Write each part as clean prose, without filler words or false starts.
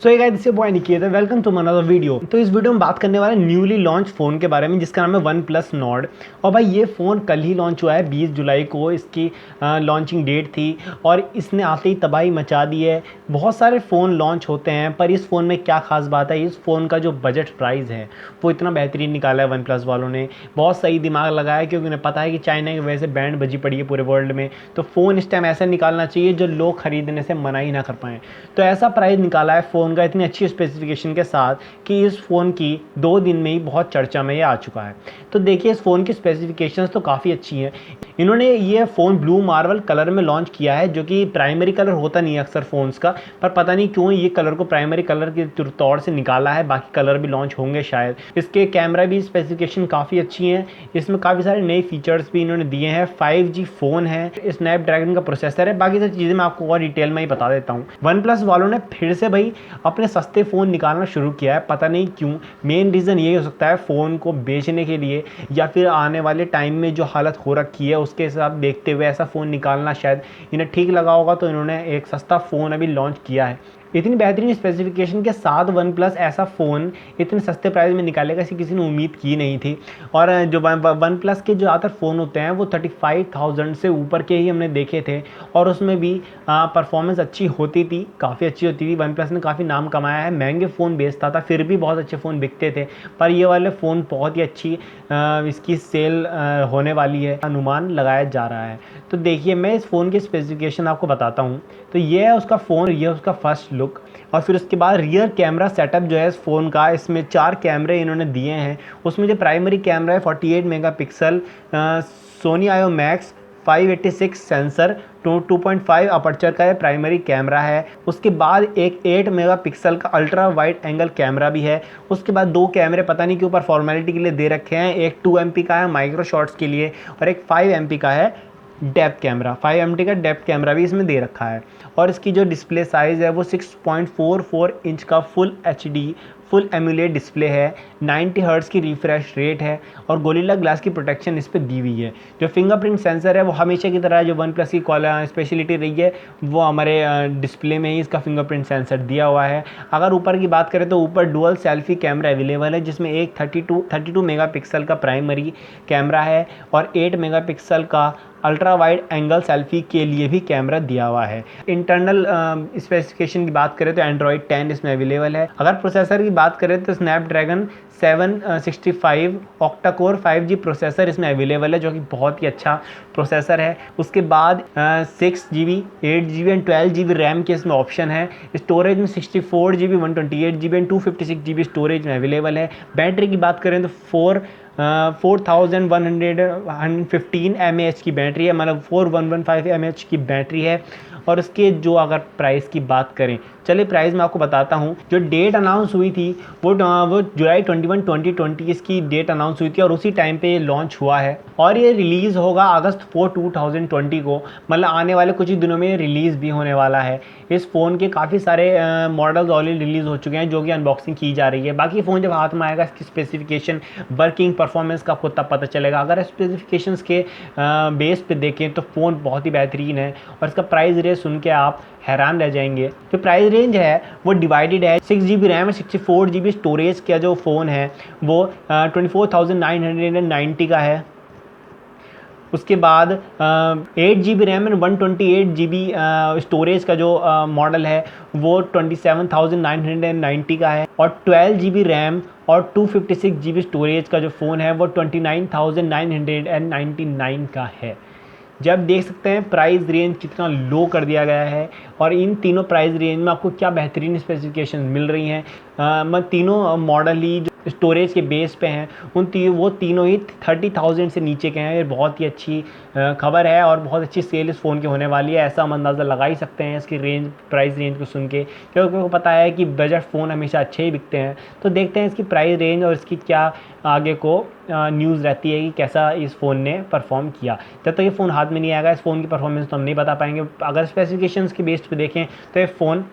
So guys this is boy Niket, welcome to another video. तो इस video में बात करने वाले न्यूली लॉन्च फ़ोन के बारे में जिसका नाम है वन प्लस नॉर्ड। और भाई ये फ़ोन कल ही लॉन्च हुआ है, 20 जुलाई को इसकी लॉन्चिंग डेट थी और इसने आते ही तबाही मचा दी है। बहुत सारे फ़ोन लॉन्च होते हैं पर इस फ़ोन में क्या खास बात है, इस फ़ोन का जो बजट प्राइस है वो इतना बेहतरीन निकाला है वन प्लस वालों ने। बहुत सही दिमाग लगाया क्योंकि उन्हें पता है कि चाइना की वजह से बैंड बजी पड़ी है पूरे वर्ल्ड में। तो फ़ोन इस टाइम ऐसा निकालना चाहिए जो लोग ख़रीदने से मना ही ना कर पाएँ। तो ऐसा प्राइस निकाला है फ़ोन का इतनी अच्छी स्पेसिफिकेशन के साथ कि इस फ़ोन की 2 दिन में ही बहुत चर्चा में ये आ चुका है। तो देखिए इस फ़ोन की स्पेसिफिकेशंस तो काफ़ी अच्छी हैं। इन्होंने ये फ़ोन ब्लू मार्बल कलर में लॉन्च किया है जो कि प्राइमरी कलर होता नहीं है अक्सर फ़ोन्स का, पर पता नहीं क्यों ये कलर को प्राइमरी कलर के तौर से निकाला है। बाकी कलर भी लॉन्च होंगे शायद। इसके कैमरा भी स्पेसिफिकेशन काफ़ी अच्छी हैं। इसमें काफ़ी सारे नए फीचर्स भी इन्होंने दिए हैं। 5G फ़ोन है, स्नैपड्रैगन का प्रोसेसर है। बाकी सारी चीज़ें मैं आपको और डिटेल में ही बता देता हूँ। वन प्लस वालों ने फिर से भाई अपने सस्ते फ़ोन निकालना शुरू किया है, पता नहीं क्यों। मेन रीज़न ये हो सकता है फ़ोन को बेचने के लिए या फिर आने वाले टाइम में जो हालत हो रखी है उसके हिसाब देखते हुए ऐसा फ़ोन निकालना शायद इन्हें ठीक लगा होगा। तो इन्होंने एक सस्ता फ़ोन अभी लॉन्च किया है। इतनी बेहतरीन स्पेसिफिकेशन के साथ वन प्लस ऐसा फ़ोन इतने सस्ते प्राइस में निकालेगा ऐसी किसी ने उम्मीद की नहीं थी। और जो वन प्लस के जो ज़्यादातर फ़ोन होते हैं वो 35,000 से ऊपर के ही हमने देखे थे और उसमें भी परफॉर्मेंस अच्छी होती थी, काफ़ी अच्छी होती थी। वन प्लस ने काफ़ी नाम कमाया है, महंगे फ़ोन बेचता था फिर भी बहुत अच्छे फ़ोन बिकते थे। पर ये वाले फ़ोन बहुत ही अच्छी इसकी सेल होने वाली है, अनुमान लगाया जा रहा है। तो देखिए मैं इस फ़ोन की स्पेसिफिकेशन आपको बताता हूँ। तो ये है उसका फ़ोन, ये उसका फर्स्ट लुक। और फिर उसके बाद रियर कैमरा सेटअप जो है इस फ़ोन का, इसमें 4 कैमरे इन्होंने दिए हैं। उसमें जो प्राइमरी कैमरा है 48 मेगापिक्सल सोनी आयो मैक्स 586 सेंसर 2.5 अपर्चर का ये प्राइमरी कैमरा है। उसके बाद एक 8 मेगापिक्सल का अल्ट्रा वाइड एंगल कैमरा भी है। उसके बाद 2 कैमरे पता नहीं क्यों पर फॉर्मेलिटी के लिए दे रखे हैं। एक 2 MP का है माइक्रो शॉट्स के लिए और एक 5 MP का है डेप्थ कैमरा। 5 MP का डेप्थ कैमरा भी इसमें दे रखा है। और इसकी जो डिस्प्ले साइज़ है वो 6.44 इंच का फुल एमुलेट डिस्प्ले है। 90 हर्ट्ज़ की रिफ्रेश रेट है और गोरिल्ला ग्लास की प्रोटेक्शन इस पर दी हुई है। जो फिंगरप्रिंट सेंसर है वो हमेशा की तरह जो वन प्लस की स्पेशलिटी रही है वो हमारे डिस्प्ले में ही इसका फिंगरप्रिंट सेंसर दिया हुआ है। अगर ऊपर की बात करें तो ऊपर डुअल सेल्फी कैमरा अवेलेबल है जिसमें एक 32 मेगापिक्सल का प्राइमरी कैमरा है और 8 मेगापिक्सल का अल्ट्रा वाइड एंगल सेल्फी के लिए भी कैमरा दिया हुआ है। इंटरनल स्पेसिफिकेशन की बात करें तो एंड्रॉयड 10 इसमें अवेलेबल है। अगर प्रोसेसर की बात करें तो Snapdragon 765 octa core 5G processor इसमें अवेलेबल है जो कि बहुत ही अच्छा प्रोसेसर है। उसके बाद 6GB 8GB and 12GB RAM के इसमें ऑप्शन है। स्टोरेज में 64GB 128GB and 256GB storage में अवेलेबल है। बैटरी की बात करें तो 4115 mAh की बैटरी है, मतलब 4115 mAh की बैटरी है। और उसके जो अगर प्राइस की बात करें, चलिए प्राइस मैं आपको बताता हूँ। जो डेट अनाउंस हुई थी वो जुलाई 21 2020 इसकी डेट अनाउंस हुई थी और उसी टाइम पे ये लॉन्च हुआ है और ये रिलीज़ होगा अगस्त 4 2020 को, मतलब आने वाले कुछ ही दिनों में रिलीज़ भी होने वाला है। इस फ़ोन के काफ़ी सारे मॉडल्स ऑलरेडी रिलीज़ हो चुके हैं जो कि अनबॉक्सिंग की जा रही है। बाकी फ़ोन जब हाथ में आएगा इसकी स्पेसिफिकेशन वर्किंग परफॉर्मेंस का आपको तब पता चलेगा। अगर स्पेसिफिकेशंस के बेस पे देखें तो फ़ोन बहुत ही बेहतरीन है और इसका प्राइस रेंज सुन के आप हैरान रह जाएंगे। जो प्राइस रेंज है वो डिवाइडेड है। 6GB रैम और 64GB स्टोरेज का जो फ़ोन है वो 24,990 का है। उसके बाद 8GB RAM and 128GB storage का जो मॉडल है वो 27,990 का है। और 12GB रैम और 256GB स्टोरेज का जो फ़ोन है वो 29,999 का है। जब देख सकते हैं प्राइस रेंज कितना लो कर दिया गया है और इन तीनों प्राइस रेंज में आपको क्या बेहतरीन स्पेसिफिकेशन मिल रही हैं। मैं तीनों मॉडल ही जो स्टोरेज के बेस पे हैं वो तीनों ही 30,000 से नीचे के हैं। ये बहुत ही अच्छी खबर है और बहुत अच्छी सेल इस फ़ोन की होने वाली है, ऐसा हम अंदाज़ा लगा ही सकते हैं इसकी प्राइस रेंज को सुन के, क्योंकि आपको पता है कि बजट फ़ोन हमेशा अच्छे ही बिकते हैं। तो देखते हैं इसकी प्राइस रेंज और इसकी क्या आगे को न्यूज़ रहती है कि कैसा इस फ़ोन ने परफॉर्म किया। जब तक ये फ़ोन हाथ में नहीं आएगा इस फ़ोन की परफॉर्मेंस तो हम नहीं बता पाएंगे। अगर स्पेसिफिकेशंस के बेस पे देखें तो ये फ़ोन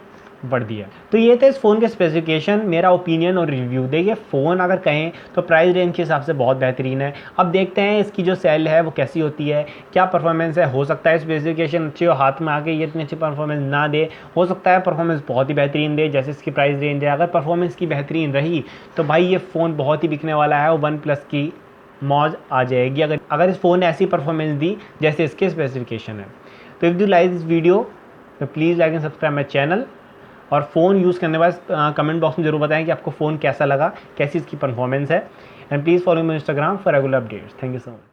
बढ़ दिया। तो ये थे इस फ़ोन के स्पेसिफिकेशन, मेरा ओपिनियन और रिव्यू। देखिए फ़ोन अगर कहें तो प्राइस रेंज के हिसाब से बहुत बेहतरीन है। अब देखते हैं इसकी जो सेल है वो कैसी होती है, क्या परफॉर्मेंस है। हो सकता है स्पेसिफिकेशन अच्छी हो, हाथ में आके ये इतनी अच्छी परफॉर्मेंस ना दे, हो सकता है परफॉर्मेंस बहुत ही बेहतरीन दे जैसे इसकी प्राइस रेंज है। अगर परफॉर्मेंस की बेहतरीन रही तो भाई ये फ़ोन बहुत ही बिकने वाला है और वन प्लस की मौज आ जाएगी अगर इस फ़ोन ने ऐसी परफॉर्मेंस दी जैसे इसके स्पेसिफिकेशन है। तो if you like this video तो please like and subscribe my channel, और फ़ोन यूज़ करने बाद कमेंट बॉक्स में ज़रूर बताएं कि आपको फ़ोन कैसा लगा, कैसी इसकी परफॉर्मेंस है। And please follow me Instagram for regular updates. Thank you so much.